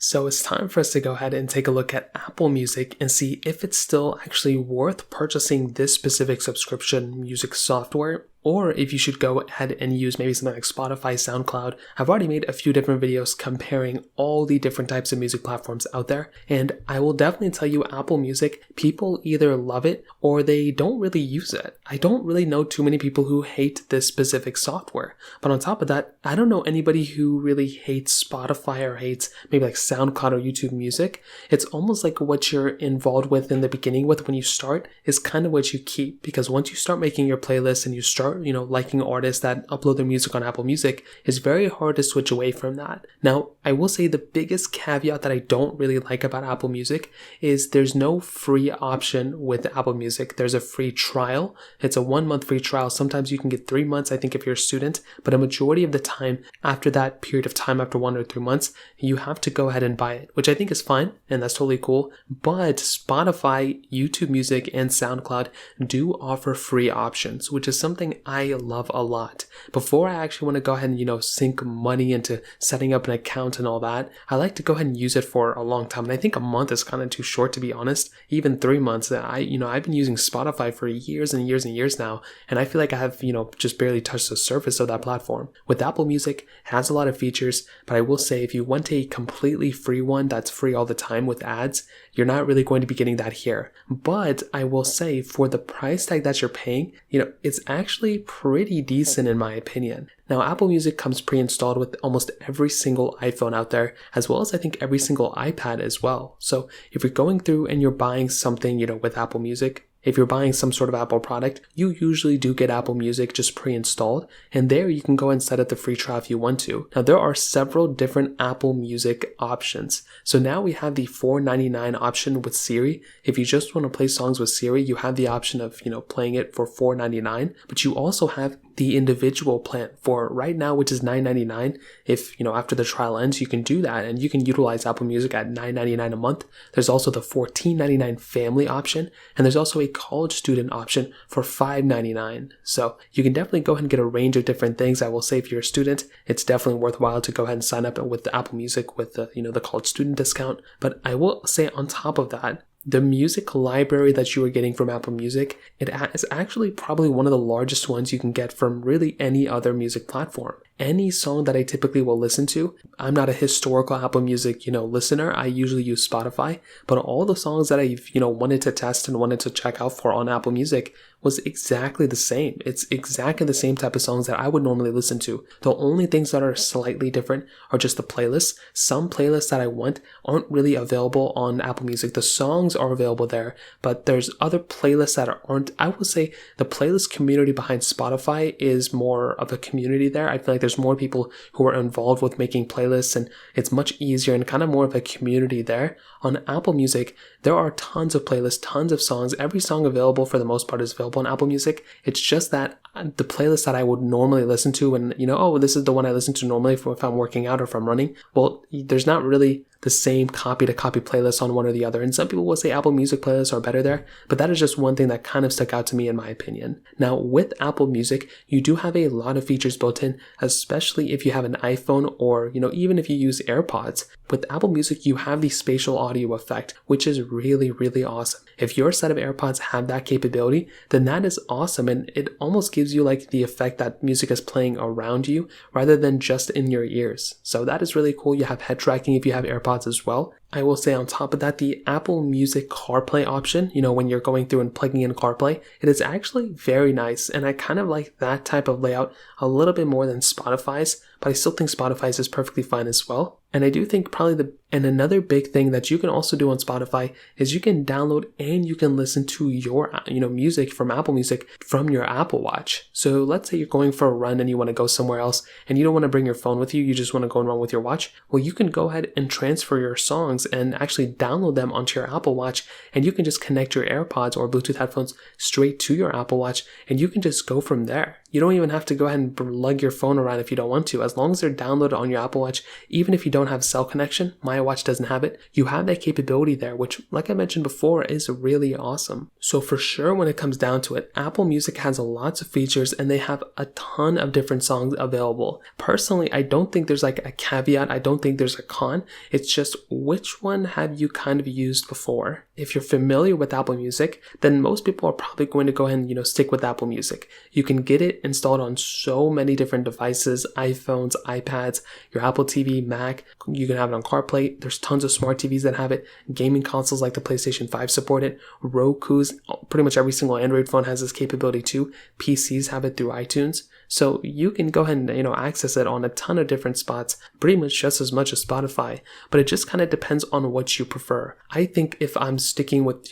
So it's time for us to go ahead and take a look at Apple Music and see if it's still actually worth purchasing this specific subscription music software, or if you should go ahead and use maybe something like Spotify, SoundCloud. I've already made a few different videos comparing all the different types of music platforms out there, and I will definitely tell you Apple Music, people either love it or they don't really use it. I don't really know too many people who hate this specific software, but on top of that, I don't know anybody who really hates Spotify or hates maybe like SoundCloud or YouTube Music. It's almost like what you're involved with in the beginning with when you start is kind of what you keep, because once you start making your playlist and you start liking artists that upload their music on Apple Music, it's very hard to switch away from that. Now, I will say the biggest caveat that I don't really like about Apple Music is there's no free option with Apple Music. There's a free trial. It's a 1-month free trial. Sometimes you can get 3 months, I think, if you're a student, but a majority of the time, after that period of time, after 1 or 3 months, you have to go ahead and buy it, which I think is fine, and that's totally cool. But Spotify, YouTube Music, and SoundCloud do offer free options, which is something I love a lot. Before I actually want to go ahead and, sink money into setting up an account and all that, I like to go ahead and use it for a long time. And I think a month is kind of too short, to be honest. Even 3 months. I've been using Spotify for years and years and years now, and I feel like I have, just barely touched the surface of that platform. With Apple Music, it has a lot of features, but I will say if you want a completely free one that's free all the time with ads, you're not really going to be getting that here. But I will say for the price tag that you're paying, it's actually pretty decent in my opinion. Now, Apple Music comes pre-installed with almost every single iPhone out there, as well as I think every single iPad as well. So if you're going through and you're buying something, with Apple Music, if you're buying some sort of Apple product, you usually do get Apple Music just pre-installed, and there you can go and set up the free trial if you want to. Now, there are several different Apple Music options. So now we have the $4.99 option with Siri. If you just want to play songs with Siri, you have the option of, playing it for $4.99, but you also have the individual plan for right now, which is $9.99. If, after the trial ends, you can do that and you can utilize Apple Music at $9.99 a month. There's also the $14.99 family option, and there's also a college student option for $5.99. So you can definitely go ahead and get a range of different things. I will say if you're a student, it's definitely worthwhile to go ahead and sign up with the Apple Music with the, the college student discount. But I will say on top of that, the music library that you are getting from Apple Music, it is actually probably one of the largest ones you can get from really any other music platform. Any song that I typically will listen to, I'm not a historical Apple Music, listener. I usually use Spotify, but all the songs that I've, wanted to test and wanted to check out for on Apple Music was exactly the same. It's exactly the same type of songs that I would normally listen to. The only things that are slightly different are just the playlists. Some playlists that I want aren't really available on Apple Music. The songs are available there, but there's other playlists that aren't. I will say the playlist community behind Spotify is more of a community there. I feel like there's more people who are involved with making playlists, and it's much easier and kind of more of a community there. On Apple Music, there are tons of playlists, tons of songs. Every song available for the most part is available on Apple Music. It's just that the playlist that I would normally listen to and, this is the one I listen to normally for if I'm working out or if I'm running. Well, there's not really the same copy to copy playlist on one or the other. And some people will say Apple Music playlists are better there, but that is just one thing that kind of stuck out to me in my opinion. Now, with Apple Music, you do have a lot of features built in, especially if you have an iPhone or, even if you use AirPods. With Apple Music, you have the spatial audio effect, which is really, really awesome. If your set of AirPods have that capability, then that is awesome. And it almost gives you like the effect that music is playing around you rather than just in your ears. So that is really cool. You have head tracking if you have AirPods as well. I will say on top of that, the Apple Music CarPlay option, when you're going through and plugging in CarPlay, it is actually very nice. And I kind of like that type of layout a little bit more than Spotify's, but I still think Spotify's is perfectly fine as well. And I do think probably another big thing that you can also do on Spotify is you can download and you can listen to your, music from Apple Music from your Apple Watch. So let's say you're going for a run and you want to go somewhere else and you don't want to bring your phone with you. You just want to go and run with your watch. Well, you can go ahead and transfer your songs and actually download them onto your Apple Watch, and you can just connect your AirPods or Bluetooth headphones straight to your Apple Watch, and you can just go from there. You don't even have to go ahead and lug your phone around if you don't want to. As long as they're downloaded on your Apple Watch, even if you don't have cell connection, my watch doesn't have it, you have that capability there, which, like I mentioned before, is really awesome. So for sure, when it comes down to it, Apple Music has lots of features and they have a ton of different songs available. Personally, I don't think there's like a caveat. I don't think there's a con. It's just which one have you kind of used before? If you're familiar with Apple Music, then most people are probably going to go ahead and, stick with Apple Music. You can get it installed on so many different devices, iPhones, iPads, your Apple TV, Mac. You can have it on CarPlay. There's tons of smart TVs that have it. Gaming consoles like the PlayStation 5 support it. Roku's, pretty much every single Android phone has this capability too. PCs have it through iTunes. So you can go ahead and, access it on a ton of different spots, pretty much just as much as Spotify, but it just kind of depends on what you prefer. I think if I'm sticking with,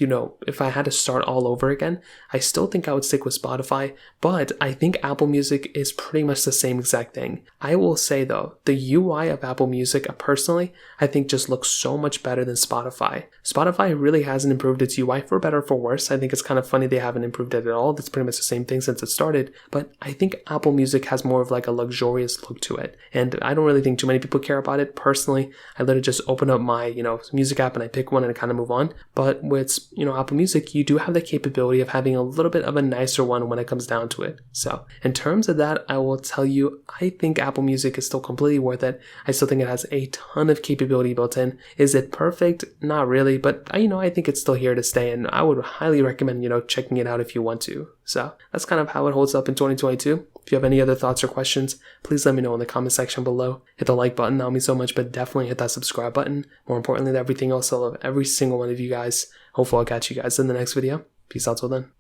if I had to start all over again, I still think I would stick with Spotify, but I think Apple Music is pretty much the same exact thing. I will say though, the UI of Apple Music, personally, I think just looks so much better than Spotify. Spotify really hasn't improved its UI for better or for worse. I think it's kind of funny they haven't improved it at all. That's pretty much the same thing since it started, but I think Apple Music has more of like a luxurious look to it. And I don't really think too many people care about it. Personally, I literally just open up my, music app and I pick one and I kind of move on. But with, Apple Music, you do have the capability of having a little bit of a nicer one when it comes down to it. So in terms of that, I will tell you, I think Apple Music is still completely worth it. I still think it has a ton of capability built in. Is it perfect? Not really, but I think it's still here to stay, and I would highly recommend, checking it out if you want to. So that's kind of how it holds up in 2022. If you have any other thoughts or questions, please let me know in the comment section below. Hit the like button, that'll mean so much, but definitely hit that subscribe button. More importantly than everything else, I love every single one of you guys. Hopefully I'll catch you guys in the next video. Peace out till then.